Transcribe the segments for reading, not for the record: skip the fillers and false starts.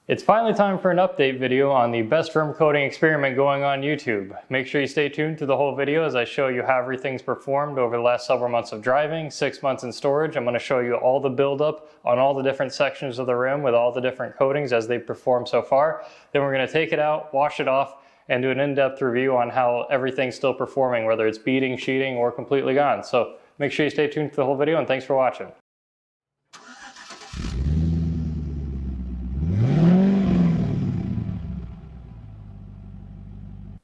It's finally time for an update video on the best rim coating experiment going on YouTube. Make sure you stay tuned through the whole video as I show you how everything's performed over the last several months of driving, 6 months in storage. I'm going to show you all the buildup on all the different sections of the rim with all the different coatings as they perform so far. Then we're going to take it out, wash it off, and do an in-depth review on how everything's still performing, whether it's beading, sheeting, or completely gone. So make sure you stay tuned for the whole video, and thanks for watching.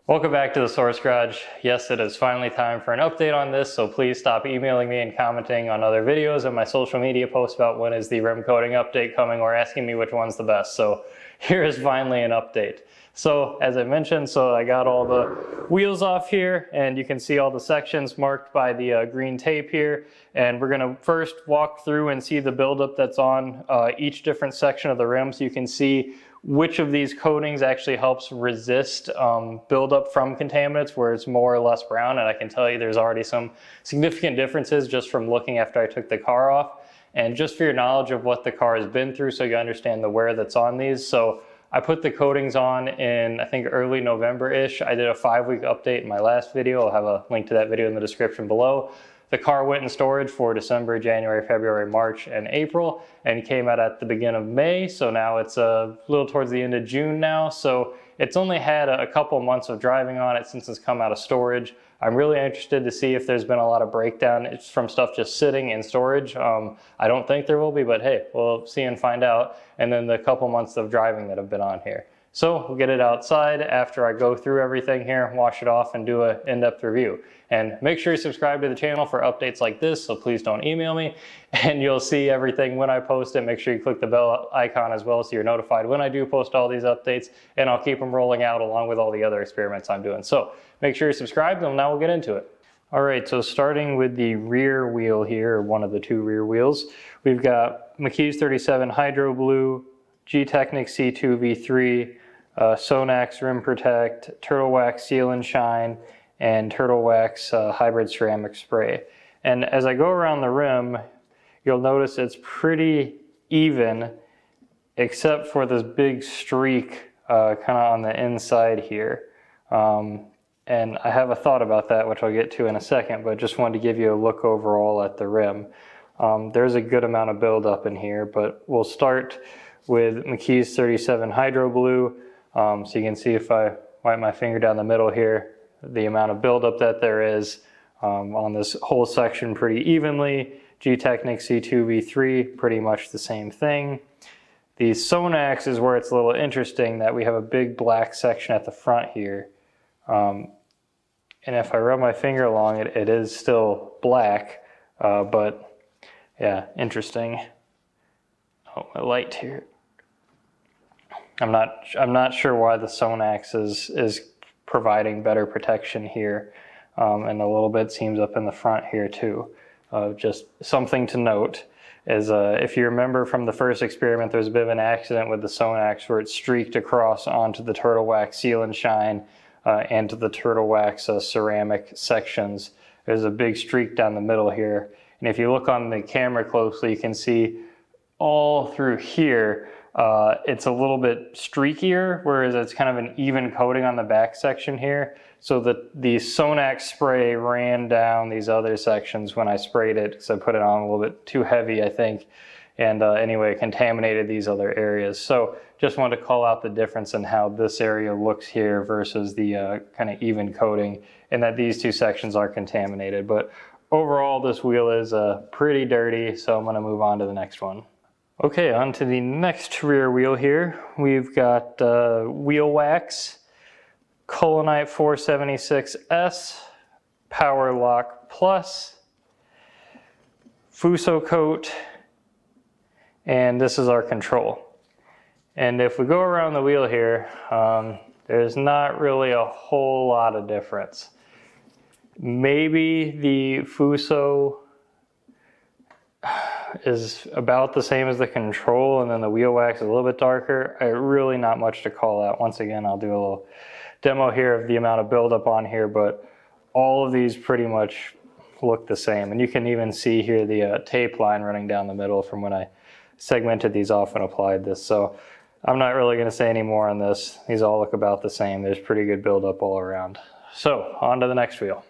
Welcome back to the Source Garage. Yes, it is finally time for an update on this, so please stop emailing me and commenting on other videos and my social media posts about when is the rim coating update coming or asking me which one's the best. So here is finally an update. So as I mentioned, I got all the wheels off here, and you can see all the sections marked by the green tape here. And we're gonna first walk through and see the buildup that's on each different section of the rim, so you can see which of these coatings actually helps resist buildup from contaminants where it's more or less brown. And I can tell you there's already some significant differences just from looking after I took the car off. And just for your knowledge of what the car has been through so you understand the wear that's on these. So I put the coatings on in, I think, early November-ish. I did a 5-week update in my last video. I'll have a link to that video in the description below. The car went in storage for December, January, February, March, and April, and came out at the beginning of May. So now it's a little towards the end of June now. So it's only had a couple months of driving on it since it's come out of storage. I'm really interested to see if there's been a lot of breakdown. It's from stuff just sitting in storage. I don't think there will be, but hey, we'll see and find out. And then the couple months of driving that have been on here. So we'll get it outside after I go through everything here, wash it off, and do an in-depth review. And make sure you subscribe to the channel for updates like this, so please don't email me. And you'll see everything when I post it. Make sure you click the bell icon as well so you're notified when I do post all these updates, and I'll keep them rolling out along with all the other experiments I'm doing. So make sure you subscribe, and now we'll get into it. All right, so starting with the rear wheel here, or one of the two rear wheels, we've got McKee's 37 Hydro Blue, Gtech C2 V3, Sonax Rim Protect, Turtle Wax Seal and Shine, and Turtle Wax Hybrid Ceramic Spray. And as I go around the rim, you'll notice it's pretty even, except for this big streak kind of on the inside here. And I have a thought about that, which I'll get to in a second, but just wanted to give you a look overall at the rim. There's a good amount of buildup in here, but we'll start with McKee's 37 Hydro Blue. So you can see if I wipe my finger down the middle here, the amount of buildup that there is on this whole section pretty evenly. Gtech C2 V3, pretty much the same thing. The Sonax is where it's a little interesting that we have a big black section at the front here. And if I rub my finger along it, it is still black, but yeah, interesting. Oh, my light here. I'm not sure why the Sonax is providing better protection here, and a little bit seems up in the front here too. Just something to note is if you remember from the first experiment, there was a bit of an accident with the Sonax where it streaked across onto the Turtle Wax Seal and Shine and to the Turtle Wax ceramic sections. There's a big streak down the middle here, and if you look on the camera closely, you can see all through here. It's a little bit streakier, whereas it's kind of an even coating on the back section here. So the Sonax spray ran down these other sections when I sprayed it, because I put it on a little bit too heavy, I think. And anyway, it contaminated these other areas. So just wanted to call out the difference in how this area looks here versus the kind of even coating, and that these two sections are contaminated. But overall, this wheel is pretty dirty, so I'm going to move on to the next one. Okay, on to the next rear wheel here. We've got wheel wax, Collonite 476S, Powerlock Plus, Fusso coat, and this is our control. And if we go around the wheel here, there's not really a whole lot of difference. Maybe the Fusso is about the same as the control, and then the wheel wax is a little bit darker. Really not much to call out. Once again, I'll do a little demo here of the amount of buildup on here, but all of these pretty much look the same. And you can even see here the tape line running down the middle from when I segmented these off and applied this. So I'm not really going to say any more on this. These all look about the same. There's pretty good buildup all around. So on to the next wheel.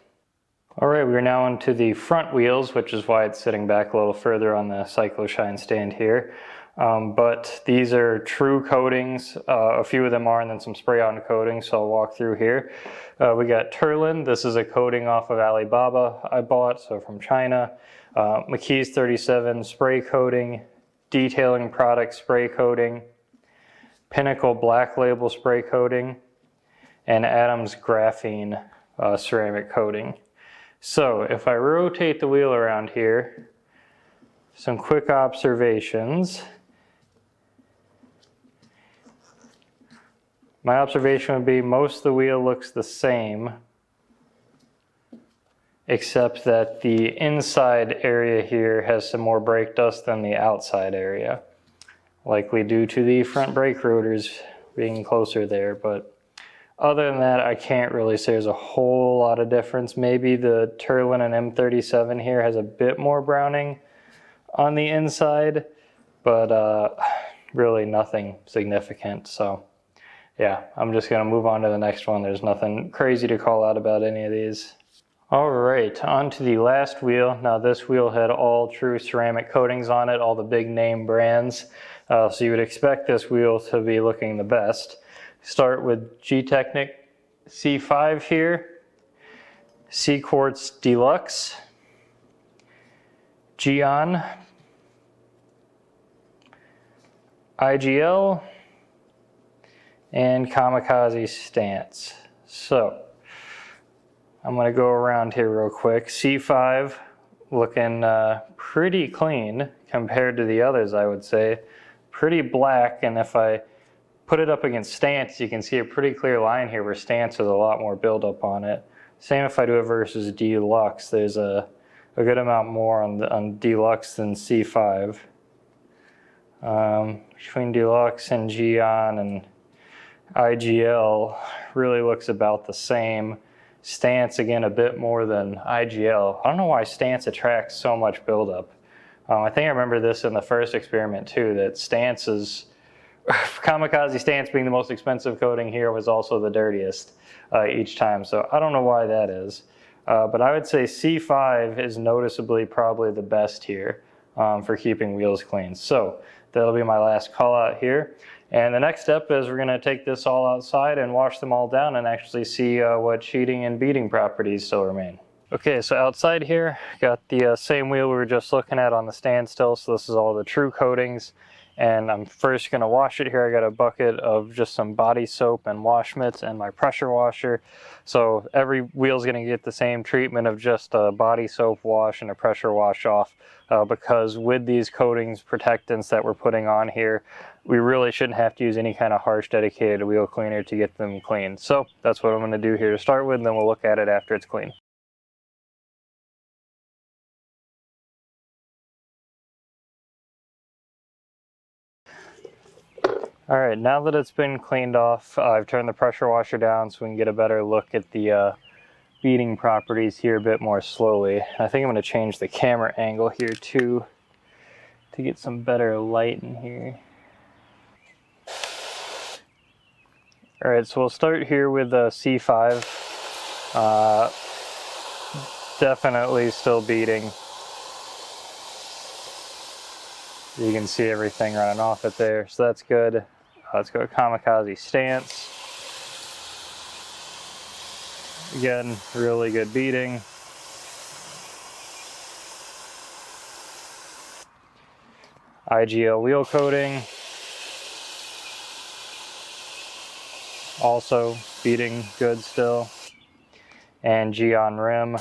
All right, we're now into the front wheels, which is why it's sitting back a little further on the CycloShine stand here. But these are true coatings. A few of them are, and then some spray-on coatings, so I'll walk through here. We got Turllin. This is a coating off of Alibaba I bought, so from China. McKee's 37 spray coating, detailing product spray coating, Pinnacle black label spray coating, and Adam's Graphene ceramic coating. So if I rotate the wheel around here, some quick observations. My observation would be most of the wheel looks the same, except that the inside area here has some more brake dust than the outside area, likely due to the front brake rotors being closer there. But other than that, I can't really say there's a whole lot of difference. Maybe the Turllin and M37 here has a bit more browning on the inside, but really nothing significant. So yeah, I'm just going to move on to the next one. There's nothing crazy to call out about any of these. All right, on to the last wheel. Now this wheel had all true ceramic coatings on it, all the big name brands. So you would expect this wheel to be looking the best. Start with Gtech C5 here, C-Quartz DLux, Gyeon, IGL, and Kamikaze stance. So I'm going to go around here real quick. C5 looking pretty clean compared to the others, I would say. Pretty black, and if I put it up against stance, you can see a pretty clear line here where stance has a lot more buildup on it. Same if I do it versus DLux. There's a good amount more on DLux than C5. Between DLux and Gyeon and IGL really looks about the same. Stance, again, a bit more than IGL. I don't know why stance attracts so much buildup. I think I remember this in the first experiment too, that stance is, Kamikaze stance being the most expensive coating here was also the dirtiest each time. So I don't know why that is. But I would say C5 is noticeably probably the best here for keeping wheels clean. So that'll be my last call out here. And the next step is we're going to take this all outside and wash them all down and actually see what sheeting and beading properties still remain. Okay, so outside here, got the same wheel we were just looking at on the stand still. So this is all the true coatings. And I'm first going to wash it here. I got a bucket of just some body soap and wash mitts and my pressure washer. So every wheel is going to get the same treatment of just a body soap wash and a pressure wash off. Because with these coatings, protectants that we're putting on here, we really shouldn't have to use any kind of harsh dedicated wheel cleaner to get them clean. So that's what I'm going to do here to start with, and then we'll look at it after it's clean. All right, now that it's been cleaned off, I've turned the pressure washer down so we can get a better look at the beading properties here a bit more slowly. I think I'm going to change the camera angle here too to get some better light in here. All right, so we'll start here with C5. Definitely still beading. You can see everything running off it there, so that's good. Let's go to Kamikaze stance. Again, really good beading. IGL wheel coating. Also beading good still. And Gyeon rim.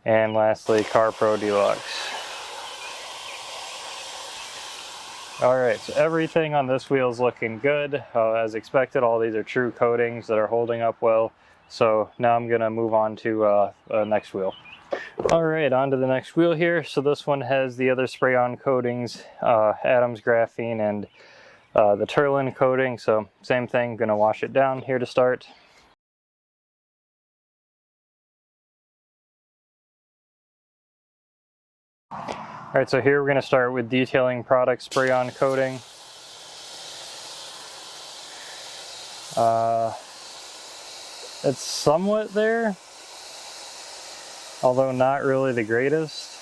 And lastly, CarPro DLux. Alright, so everything on this wheel is looking good. As expected, all these are true coatings that are holding up well. So now I'm going to move on to next wheel. Alright, on to the next wheel here. So this one has the other spray-on coatings, Adam's Graphene and the Turllin coating. So same thing, going to wash it down here to start. Alright, so here we're going to start with detailing product spray-on coating. It's somewhat there, although not really the greatest.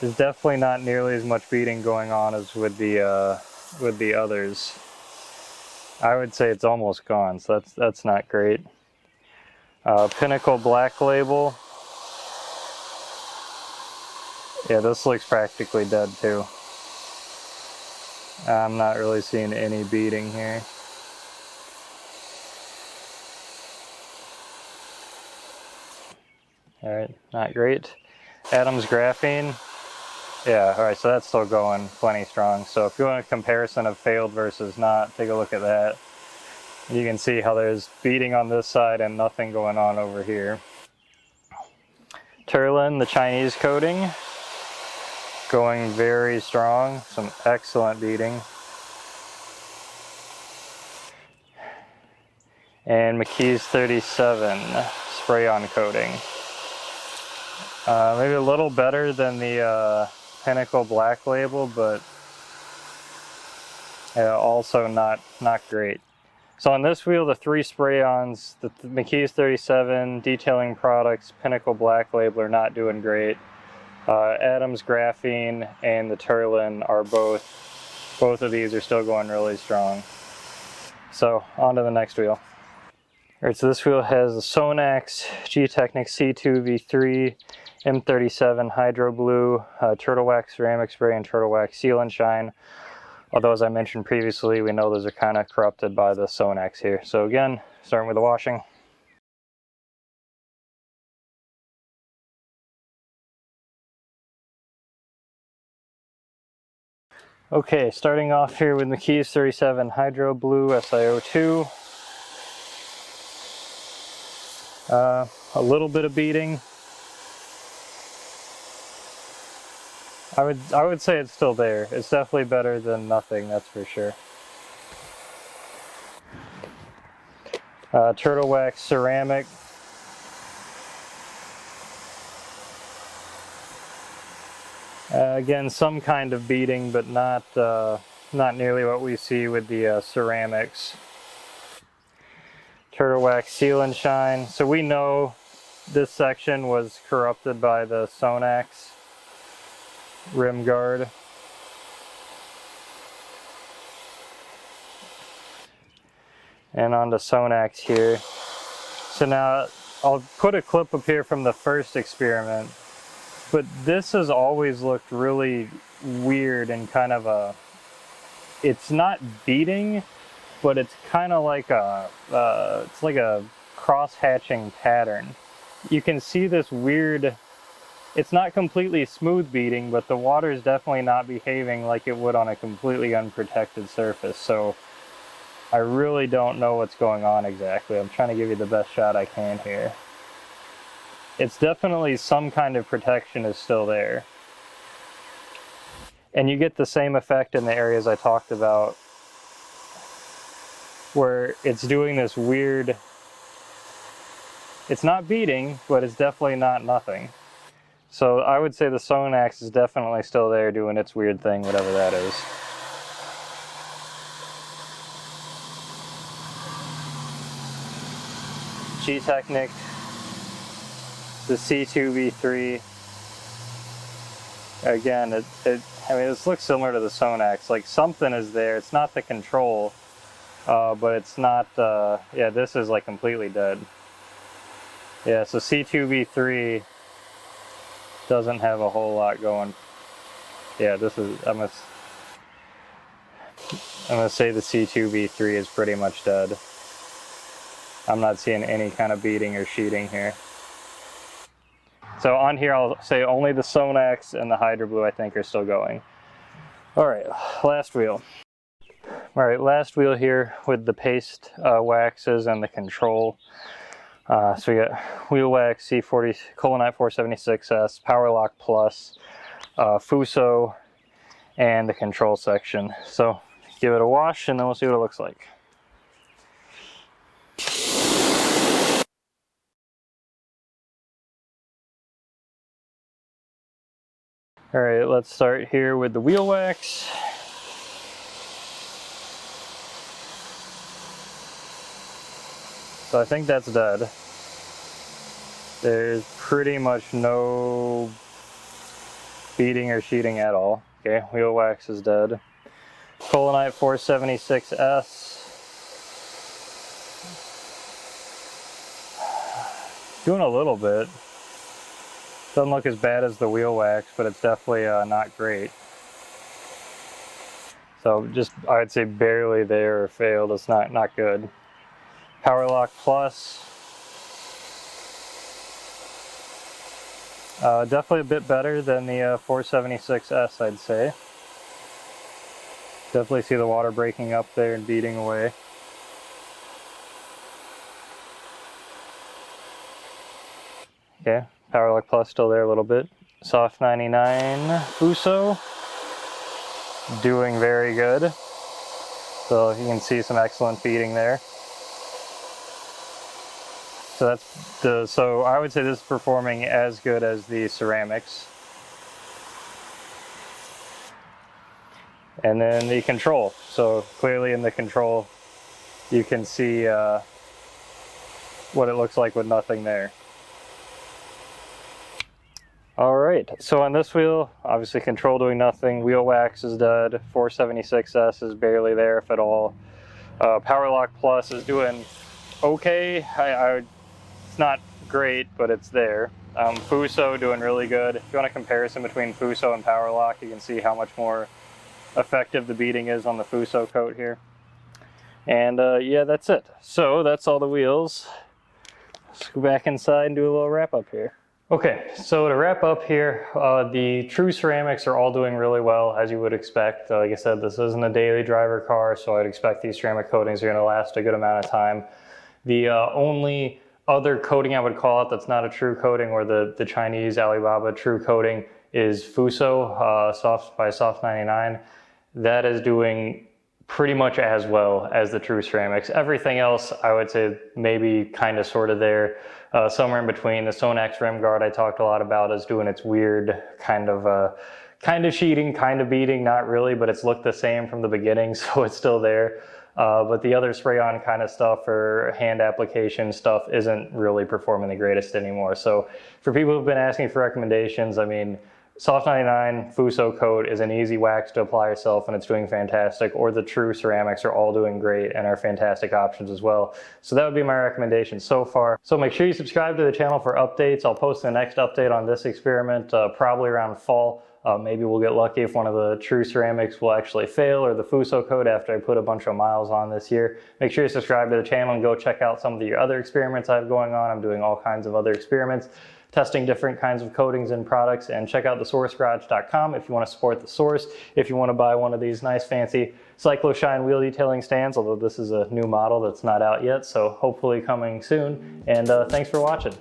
There's definitely not nearly as much beading going on as with the others. I would say it's almost gone, so that's not great. Pinnacle black label. Yeah, this looks practically dead too. I'm not really seeing any beading here. Alright, not great. Adam's Graphene. Yeah, alright, so that's still going plenty strong. So if you want a comparison of failed versus not, take a look at that. You can see how there's beading on this side and nothing going on over here. Turllin, the Chinese coating, going very strong. Some excellent beading. And McKee's 37 spray-on coating. Maybe a little better than the Pinnacle black label, but also not great. So on this wheel, the three spray-ons, the McKee's 37, detailing products, Pinnacle black label are not doing great. Adam's Graphene and the Turllin are both of these are still going really strong. So on to the next wheel. Alright, so this wheel has the Sonax Gtech C2 V3 M37 Hydro Blue, Turtle Wax Ceramic Spray, and Turtle Wax Seal and Shine. Although, as I mentioned previously, we know those are kind of corrupted by the Sonax here. So again, starting with the washing. Okay, starting off here with McKee's 37 Hydro Blue SiO2. A little bit of beading. I would say it's still there. It's definitely better than nothing, that's for sure. Turtle Wax Ceramic. Again, some kind of beading, but not nearly what we see with the ceramics. Turtle Wax Seal and Shine. So we know this section was corrupted by the Sonax Rim Guard. And on to Sonax here. So now I'll put a clip up here from the first experiment, but this has always looked really weird and kind of a, it's not beading, but it's kind of like it's like a cross-hatching pattern. You can see this weird, it's not completely smooth beading, but the water is definitely not behaving like it would on a completely unprotected surface. So I really don't know what's going on exactly. I'm trying to give you the best shot I can here. It's definitely some kind of protection is still there. And you get the same effect in the areas I talked about, where it's doing this weird, it's not beading, but it's definitely not nothing. So I would say the Sonax is definitely still there doing its weird thing, whatever that is. Gtech, the C2 V3. Again, I mean, this looks similar to the Sonax. Like something is there. It's not the control, but it's not. Yeah, this is like completely dead. Yeah, so C2 V3 doesn't have a whole lot going. Yeah, this is. I'm gonna say the C2 V3 is pretty much dead. I'm not seeing any kind of beading or sheeting here. So on here, I'll say only the Sonax and the Hydro Blue I think are still going. All right, last wheel. All right, last wheel here with the paste waxes and the control. So we got wheel wax C40 Collonite 476S, Powerlock Plus, Fusso, and the control section. So give it a wash and then we'll see what it looks like. All right, let's start here with the wheel wax. So I think that's dead. There's pretty much no beading or sheeting at all. Okay, wheel wax is dead. Collonite 476S. Doing a little bit. Doesn't look as bad as the wheel wax, but it's definitely not great. So just, I'd say barely there or failed. It's not good. Powerlock Plus. Definitely a bit better than the 476S, I'd say. Definitely see the water breaking up there and beading away. Okay, Powerlock Plus still there a little bit. Soft99 Fusso, doing very good. So you can see some excellent beading there. So that's so I would say this is performing as good as the ceramics. And then the control. So clearly in the control, you can see what it looks like with nothing there. All right, so on this wheel, obviously control doing nothing, wheel wax is dead, 476S is barely there if at all. Powerlock Plus is doing okay. It's not great, but it's there. Fusso doing really good. If you want a comparison between Fusso and Powerlock, you can see how much more effective the beading is on the Fusso coat here. And yeah, that's it. So that's all the wheels. Let's go back inside and do a little wrap up here. Okay, so to wrap up here, the true ceramics are all doing really well, as you would expect. Like I said, this isn't a daily driver car, so I'd expect these ceramic coatings are going to last a good amount of time. The only other coating I would call out that's not a true coating, or the Chinese Alibaba true coating, is Fusso by Soft99. That is doing pretty much as well as the true ceramics. Everything else, I would say maybe kind of sort of there, somewhere in between. The Sonax Rim Guard I talked a lot about is doing its weird kind of sheeting, kind of beading, not really, but it's looked the same from the beginning, so it's still there. But the other spray-on kind of stuff or hand application stuff isn't really performing the greatest anymore. So for people who've been asking for recommendations, I mean, Soft99 Fusso coat is an easy wax to apply yourself and it's doing fantastic, or the true ceramics are all doing great and are fantastic options as well. So that would be my recommendation so far. So make sure you subscribe to the channel for updates. I'll post the next update on this experiment probably around fall. Maybe we'll get lucky if one of the true ceramics will actually fail, or the Fusso coat after I put a bunch of miles on this year. Make sure you subscribe to the channel and go check out some of the other experiments I have going on. I'm doing all kinds of other experiments, testing different kinds of coatings and products, and check out thesourcegarage.com if you want to support the source. If you want to buy one of these nice fancy Cyclo-Shine wheel detailing stands, although this is a new model that's not out yet, so hopefully coming soon. And thanks for watching.